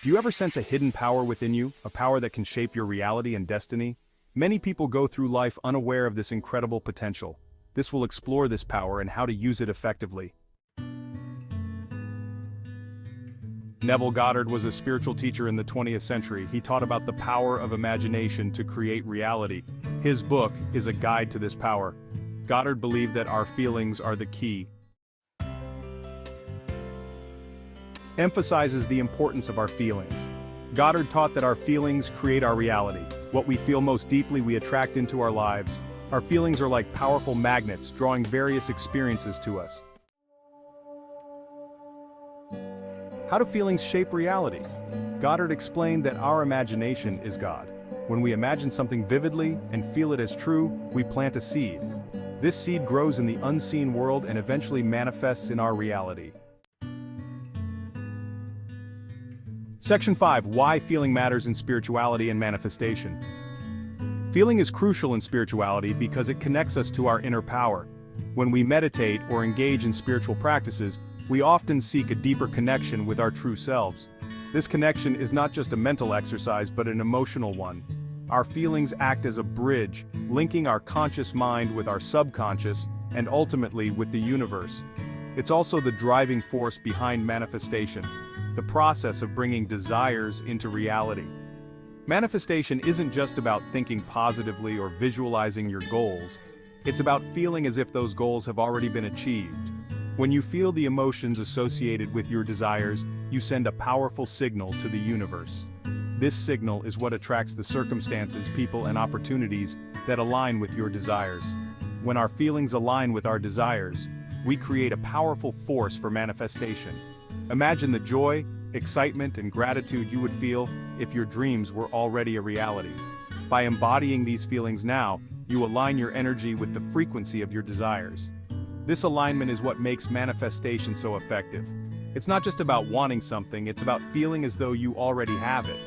Do you ever sense a hidden power within you, a power that can shape your reality and destiny? Many people go through life unaware of this incredible potential. This will explore this power and how to use it effectively. Neville Goddard was a spiritual teacher in the 20th century. He taught about the power of imagination to create reality. His book is a guide to this power. Goddard believed that our feelings are the key. Emphasizes the importance of our feelings. Goddard taught that our feelings create our reality. What we feel most deeply we attract into our lives. Our feelings are like powerful magnets drawing various experiences to us. How do feelings shape reality? Goddard explained that our imagination is God. When we imagine something vividly and feel it as true, we plant a seed. This seed grows in the unseen world and eventually manifests in our reality. Section 5. Why feeling matters in spirituality and manifestation. Feeling is crucial in spirituality because it connects us to our inner power. When we meditate or engage in spiritual practices, we often seek a deeper connection with our true selves. This connection is not just a mental exercise but an emotional one. Our feelings act as a bridge, linking our conscious mind with our subconscious and ultimately with the universe. It's also the driving force behind manifestation, the process of bringing desires into reality. Manifestation isn't just about thinking positively or visualizing your goals. It's about feeling as if those goals have already been achieved. When you feel the emotions associated with your desires, you send a powerful signal to the universe. This signal is what attracts the circumstances, people, and opportunities that align with your desires. When our feelings align with our desires, we create a powerful force for manifestation. Imagine the joy, excitement, and gratitude you would feel if your dreams were already a reality. By embodying these feelings now, you align your energy with the frequency of your desires. This alignment is what makes manifestation so effective. It's not just about wanting something, it's about feeling as though you already have it.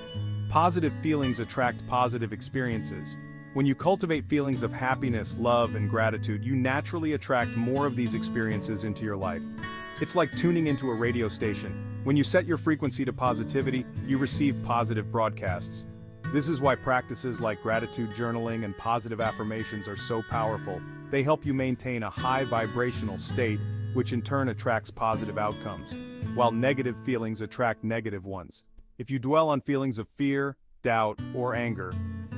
Positive feelings attract positive experiences. When you cultivate feelings of happiness, love, and gratitude, you naturally attract more of these experiences into your life. It's like tuning into a radio station. When you set your frequency to positivity, you receive positive broadcasts. This is why practices like gratitude journaling and positive affirmations are so powerful. They help you maintain a high vibrational state, which in turn attracts positive outcomes, while negative feelings attract negative ones. If you dwell on feelings of fear, doubt, or anger,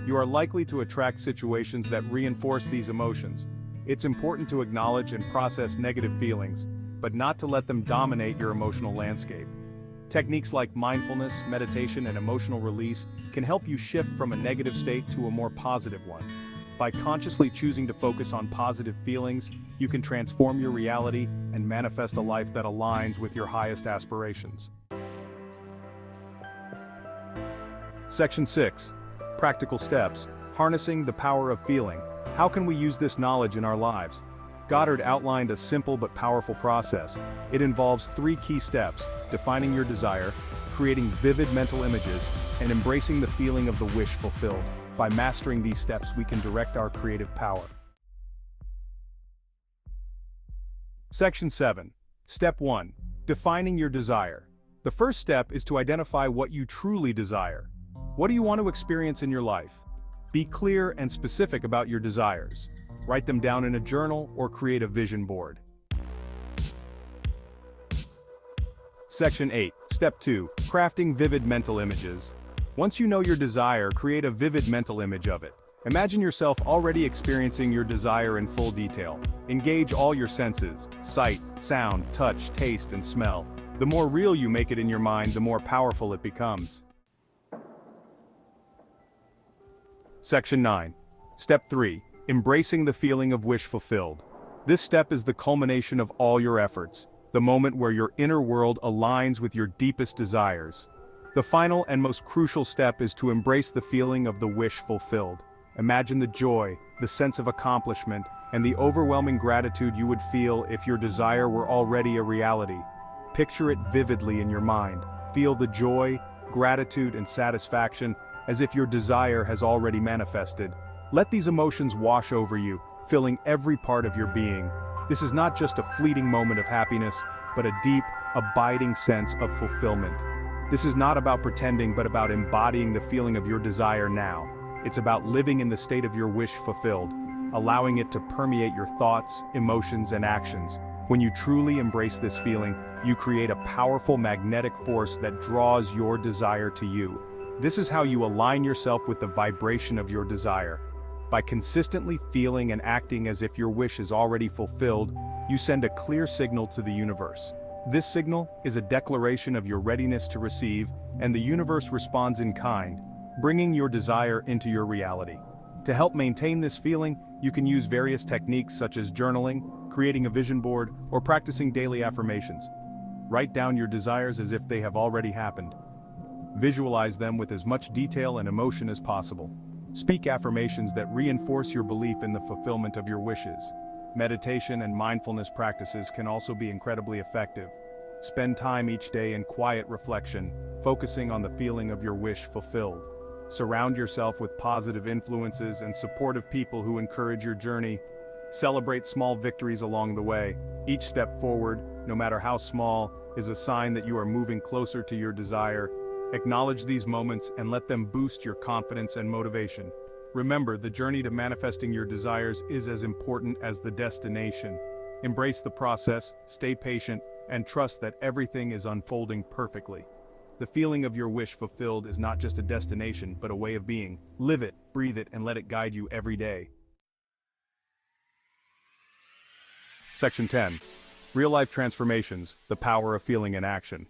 you are likely to attract situations that reinforce these emotions. It's important to acknowledge and process negative feelings, but not to let them dominate your emotional landscape. Techniques like mindfulness, meditation, and emotional release can help you shift from a negative state to a more positive one. By consciously choosing to focus on positive feelings, you can transform your reality and manifest a life that aligns with your highest aspirations. Section 6. Practical steps. Harnessing the power of feeling. How can we use this knowledge in our lives? Goddard outlined a simple but powerful process. It involves 3 key steps: defining your desire, creating vivid mental images, and embracing the feeling of the wish fulfilled. By mastering these steps, we can direct our creative power. Section 7. Step 1. Defining your desire. The first step is to identify what you truly desire. What do you want to experience in your life? Be clear and specific about your desires. Write them down in a journal or create a vision board. Section 8. Step 2. Crafting vivid mental images. Once you know your desire, create a vivid mental image of it. Imagine yourself already experiencing your desire in full detail. Engage all your senses: sight, sound, touch, taste, and smell. The more real you make it in your mind, the more powerful it becomes. Section 9. Step 3. Embracing the feeling of wish fulfilled. This step is the culmination of all your efforts, the moment where your inner world aligns with your deepest desires. The final and most crucial step is to embrace the feeling of the wish fulfilled. Imagine the joy, the sense of accomplishment, and the overwhelming gratitude you would feel if your desire were already a reality. Picture it vividly in your mind. Feel the joy, gratitude, and satisfaction as if your desire has already manifested. Let these emotions wash over you, filling every part of your being. This is not just a fleeting moment of happiness, but a deep, abiding sense of fulfillment. This is not about pretending but about embodying the feeling of your desire now. It's about living in the state of your wish fulfilled, allowing it to permeate your thoughts, emotions, and actions. When you truly embrace this feeling, you create a powerful magnetic force that draws your desire to you. This is how you align yourself with the vibration of your desire. By consistently feeling and acting as if your wish is already fulfilled, you send a clear signal to the universe. This signal is a declaration of your readiness to receive, and the universe responds in kind, bringing your desire into your reality. To help maintain this feeling, you can use various techniques such as journaling, creating a vision board, or practicing daily affirmations. Write down your desires as if they have already happened. Visualize them with as much detail and emotion as possible. Speak affirmations that reinforce your belief in the fulfillment of your wishes. Meditation and mindfulness practices can also be incredibly effective. Spend time each day in quiet reflection, focusing on the feeling of your wish fulfilled. Surround yourself with positive influences and supportive people who encourage your journey. Celebrate small victories along the way. Each step forward, no matter how small, is a sign that you are moving closer to your desire. Acknowledge these moments and let them boost your confidence and motivation. Remember, the journey to manifesting your desires is as important as the destination. Embrace the process, stay patient, and trust that everything is unfolding perfectly. The feeling of your wish fulfilled is not just a destination, but a way of being. Live it, breathe it, and let it guide you every day. Section 10. Real-life transformations, the power of feeling in action.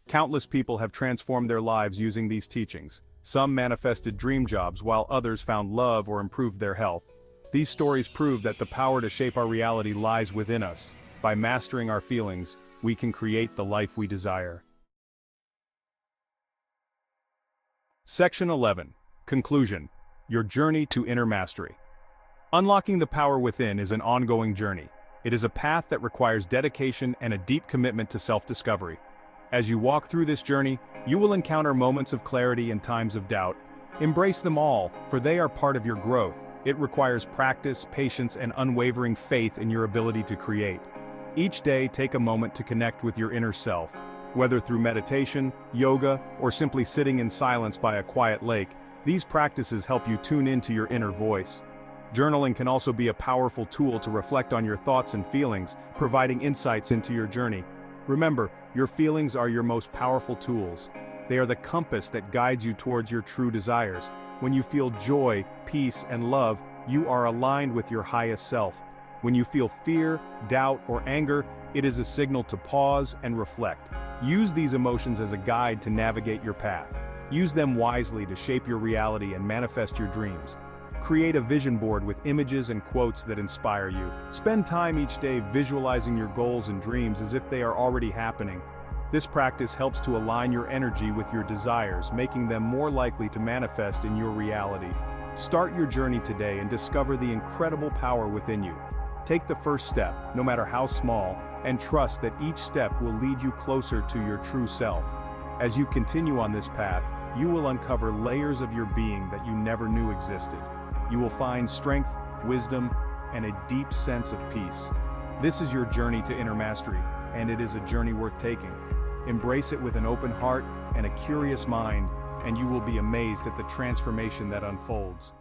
Countless people have transformed their lives using these teachings. Some manifested dream jobs while others found love or improved their health. These stories prove that the power to shape our reality lies within us. By mastering our feelings, we can create the life we desire. Section 11. Conclusion. Your journey to inner mastery. Unlocking the power within is an ongoing journey. It is a path that requires dedication and a deep commitment to self-discovery. As you walk through this journey, you will encounter moments of clarity and times of doubt. Embrace them all, for they are part of your growth. It requires practice, patience, and unwavering faith in your ability to create. Each day, take a moment to connect with your inner self. Whether through meditation, yoga, or simply sitting in silence by a quiet lake, these practices help you tune into your inner voice. Journaling can also be a powerful tool to reflect on your thoughts and feelings, providing insights into your journey. Remember, your feelings are your most powerful tools. They are the compass that guides you towards your true desires. When you feel joy, peace, and love, you are aligned with your highest self. When you feel fear, doubt, or anger, it is a signal to pause and reflect. Use these emotions as a guide to navigate your path. Use them wisely to shape your reality and manifest your dreams. Create a vision board with images and quotes that inspire you. Spend time each day visualizing your goals and dreams as if they are already happening. This practice helps to align your energy with your desires, making them more likely to manifest in your reality. Start your journey today and discover the incredible power within you. Take the first step, no matter how small, and trust that each step will lead you closer to your true self. As you continue on this path, you will uncover layers of your being that you never knew existed. You will find strength, wisdom, and a deep sense of peace. This is your journey to inner mastery, and it is a journey worth taking. Embrace it with an open heart and a curious mind, and you will be amazed at the transformation that unfolds.